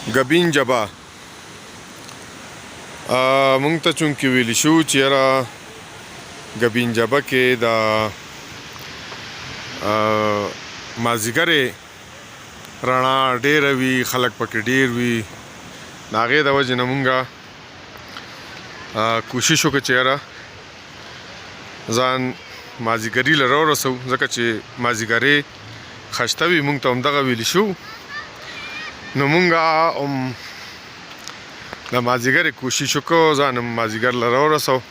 ګبین جبه مونږ ته چونکې ویلی شو چې یاره ګبین جبه کې د مازدیګرې رڼا ډېره وي، خلک پکې ډېر وي. د هغې د وجې نه مونږ کوشش وکړو چې یاره ځان مازدیګري له راورسوو، ځکه چې مازدیګرې ښایسته وي. مونږ ته همدغه ویلی شو، نو مونږ هم د مازدیګرې کوشش وکړو ځان هم مازدیګر له راورسوو.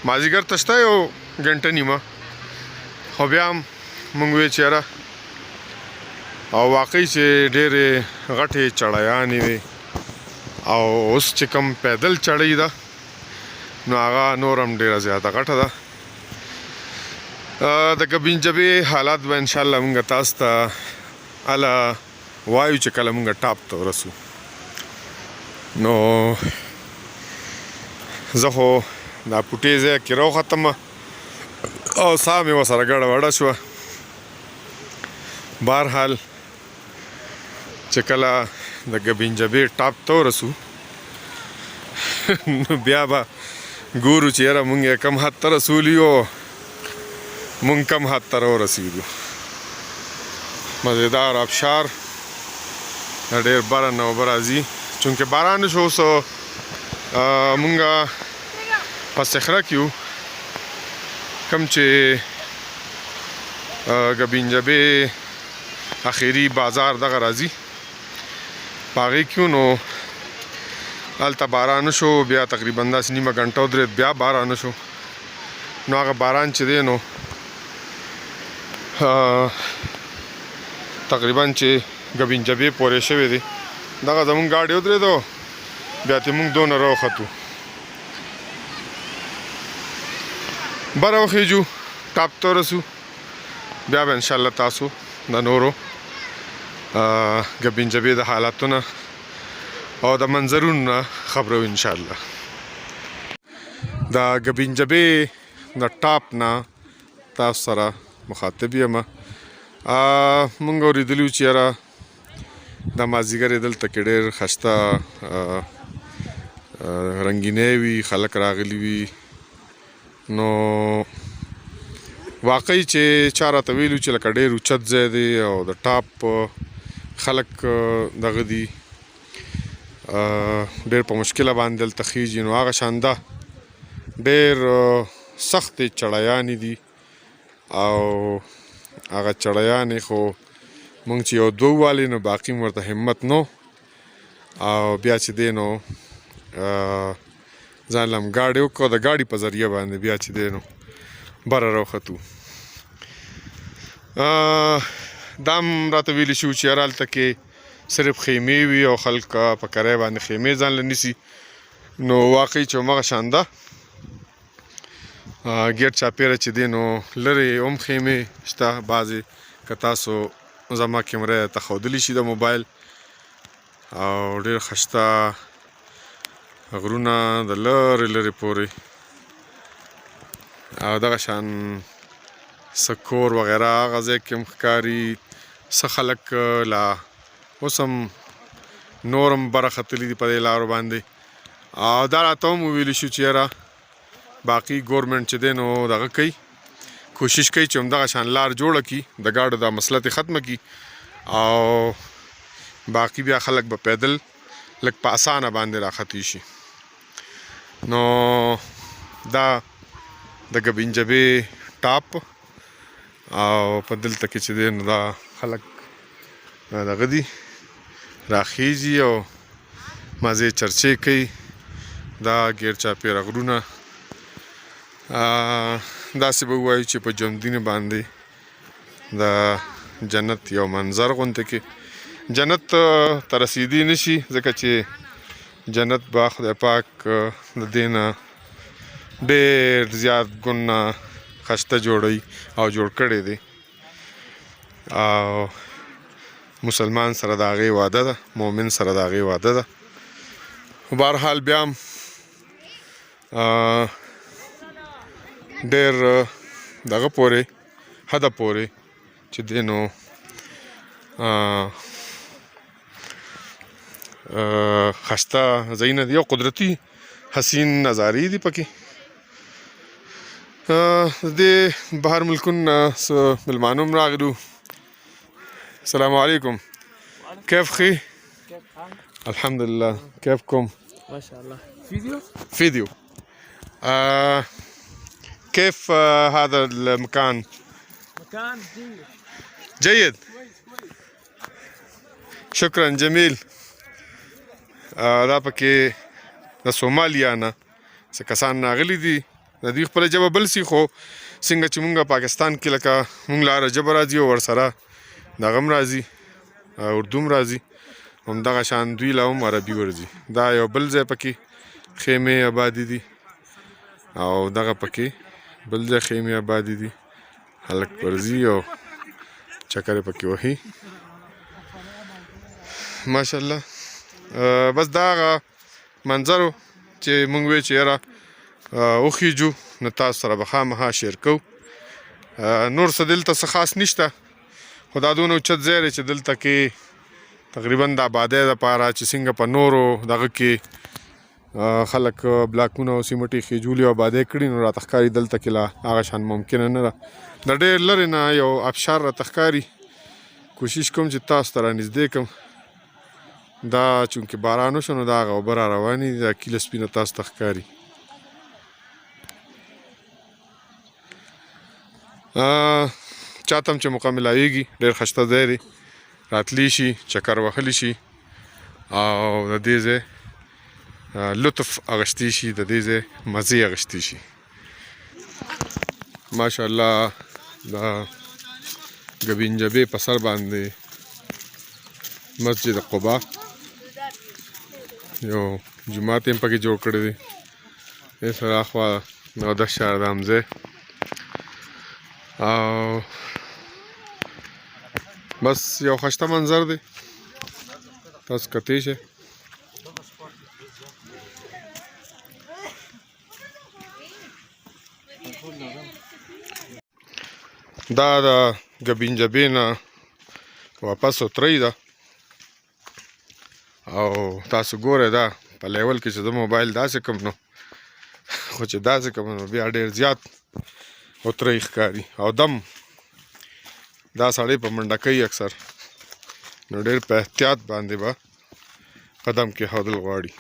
مازدیګر ته شته یو ګنټه نیمه، خو بیا هم مونږ وی چې یاره او واقعي چې ډېرې غټې چړیانې وې، او اوس چې کوم پیدل چړۍ ده نو هغه نور هم ډېره زیاته غټه ده. د ګبین جبې حالات به انشاءالله مونږ تاسو ته هله وایو چې کله مونږ ټاپ ته ورسو. نو زه خو دا پوټې ځای کې راوختم او ساه مې ورسره ګډه وډه شوه. بهرحال چې کله د ګبین جبې ټاپ ته ورسو نو بیا به ګورو چې یاره مونږ یې کم حد ته رسولي یو، مونږ کم حد ته راورسېدو. مزېدار آبشار ډېر بره نه اوبه راځي، چونکې باران شو. اوس مونږ په صخره کې یو، کوم چې ګبین جبې اخري بازار دغه راځي په هغې کې نو هلته باران شو. بیا تقریبا داسې نیمه ګنټه ودرېد، بیا باران شو. نو هغه باران چې دی نو تقریبا چې ګبین جبې پورې شوی دی، دغه زمونږ ګاډی ودرېدو، بیا ترې مونږ دونه راوختو. بره وخیجو، ټاپ ته ورسو، بیا به انشاءالله تاسو د نورو ګبین جبې د حالاتونه او د منظرونو نه خبرو انشاءالله. د ګبین جبې د ټاپ نه تاسو سره مخاطب یم. مونږ اورېدلي وو چې یاره د مازدیګر یې دلته کې ډېر ښایسته رنګینۍ وي، خلک راغلي وي. نو واقعي چې چا راته ویلي چې لکه ډېر اوچت ځای دی او د ټاپ خلک دغه دي ډېر په مشکله باندې دلته خیږي. نو هغه شان ده ډېر سختې چړیانې دي، او هغه چړیانې خو مونږ چې یو دوه ووالې نو باقي مو ورته همت نو، او بیا چې دی نو ځان له هم ګاډی وکړو، د ګاډي په ذریعه باندې بیا چې دی نو بره راوختو. دا هم راته ویلي شو چې یاره هلته کې صرف خیمې وي او خلک په کرایه باندې خیمې ځان له نیسي. نو واقعي چې همغه شان ده، ګیټ چاپېره چې دی نو لرې هم خیمې شته. بعضې که تاسو زما کیمره ته ښودلی شي د موبایل، او ډېر ښایسته غرونه د لرې لرې پورې، او دغه شان څه کور وغیره هغه ځای کې هم ښکاري. څه خلک لا اوس هم نور هم بره ختلي دي په دې لارو باندې. او دا راته هم وویلي شو چې یاره باقي ګورمنټ چې دی نو دغه کوي، کوشش کوي چې همدغه شان لار جوړه کړي، د ګاډو دا مسله ترې ختمه کړي، او باقي بیا خلک به پیدل لږ په اسانه باندې راختي شي. نو دا د ګبین جبې ټاپ، او په دلته کې چې دی نو دا خلک دغه دي راخیږي او مزې چرچې کوي. دا ګیر چاپېره غرونه، داسې به ووایو چې په جمدین باندې د جنت یو منظر غونته کې. جنت ته رسیدی نشي، ځکه چې جنت به خدای پاک د دې نه ډېر زیات ګونه ښایسته جوړوي او جوړ کړی دی، او مسلمان سره د هغې وعده ده، مؤمن سره د هغې وعده ده. بهرحال بیا هم ډېر دغه پورې حده پورې چې دی نو ښایسته ځایونه دي او قدرتي حسین نظارې دي پکې. د بهر ملکونو نه څه مېلمانه هم راغلو. السلام علیکم. كيف خي؟ الحمد لله. كيفكم؟ ما شاء الله. فيديو. كيف هذا المكان؟ مكان جيد. جيد. شكرا جميل. دا پکې د سومالیا نه څه کسان راغلي دي. د دوی خپله ژبه بل سي خو څنګه چې مونږ پاکستان کې لکه مونږ له هره ژبه راځي او ورسره دغه هم راځي اردو هم راځي همدغه شان دوی له هم عربي ورځي. دا یو بل ځای پکې خیمې آبادي دي او دغه پکې بل ځای خیمې آبادي دي. خلک ورځي او چکر یې پکې وهي. ماشاءالله. بس دا هغه منظر و چې مونږ وی چې یاره وخیجو نو تاسو سره به خامخا شیر کوو. نور څه دلته څه خاص نشته خو دا دونه اوچت ځای دی چې دلته کې تقریبا د آبادۍ دپاره چې څنګه په نورو دغه کې خلک بلاکونه او سیمټې خېجولي او آبادۍ کړي نو راته ښکاري دلته کې لا هغه شان ممکنه نه ده. د ډېر لرې نه یو ابشار راته ښکاري. کوشش کوم چې تاسو ته رانږدې کړم. دا چونکې باران وشو نو دا هغه اوبه را روانې دي. دا کیله سپینه تاسو ته ښکاري. چاته هم چې موقع ملاویږي ډېر ښایسته ځای دی. راتلی شي چکر وهلی شي او د دې ځای لطف اخیستی شي د دې ځای مزې اخیستی شي. ماشاءالله دا ګبینجبې په سر باندې مسجد قبا یو جومات یې هم پکې جوړ کړی دی. دې سره اخوا د شاردام ځای او بس یو ښایسته منظر دی. تاسو کتی شئ. دا د ګبینجبې نه واپس اترۍ ده او تاسو ګورئ دا په لیول کې چې زه موبایل داسې کم نو خو چې داسې کم نو بیا ډېر زیات اترۍ ښکاري او دم دا سړی په منډه کوي اکثر نو ډېر په احتیاط باندې به قدم کېښودل غواړي.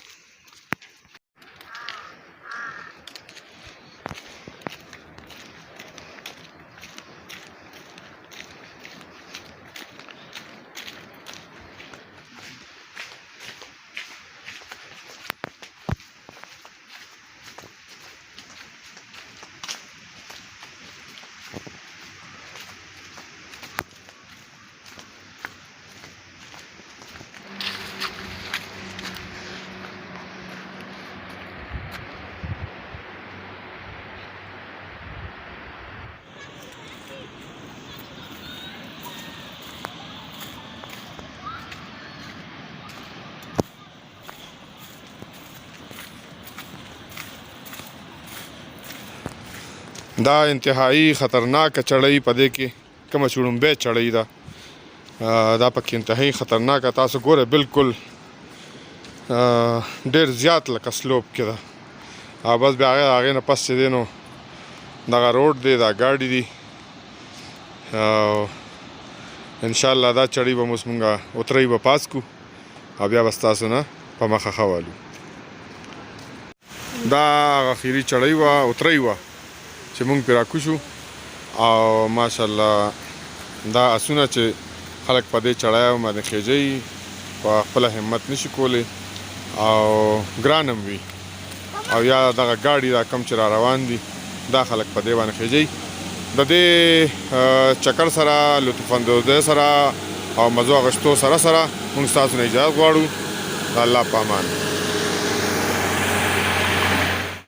دا انتهایی خطرناکه چړۍ په دې کې کومه چړومبۍ چړۍ ده دا پکې انتهایی خطرناکه. تاسو ګورئ بالکل ډېر زیات لکه سلوپ کې ده او بس بیا هغې نه پس چې دی نو دغه روډ دی دا ګاډي دي او انشاءالله دا چړۍ به اوس مونږ اترۍ به پاس کړو او بیا به ستاسو نه په مخه ښه والو. دا هغه اخري چړۍ وه اترۍ وه چې مونږ پرې راکوشو او ماشاءالله دا اسونه چې خلک په دې چړیو باندې خېجوي په خپله همت نشي کولی او ګران هم وي او یا دغه ګاډي دا کم چې را روان دي دا خلک په دې باندې خېجوي. د دې چکر سره لطف اندوزۍ سره او مزو اخیستو سره مونږ ستاسو نه اجازت غواړو. د الله په امان.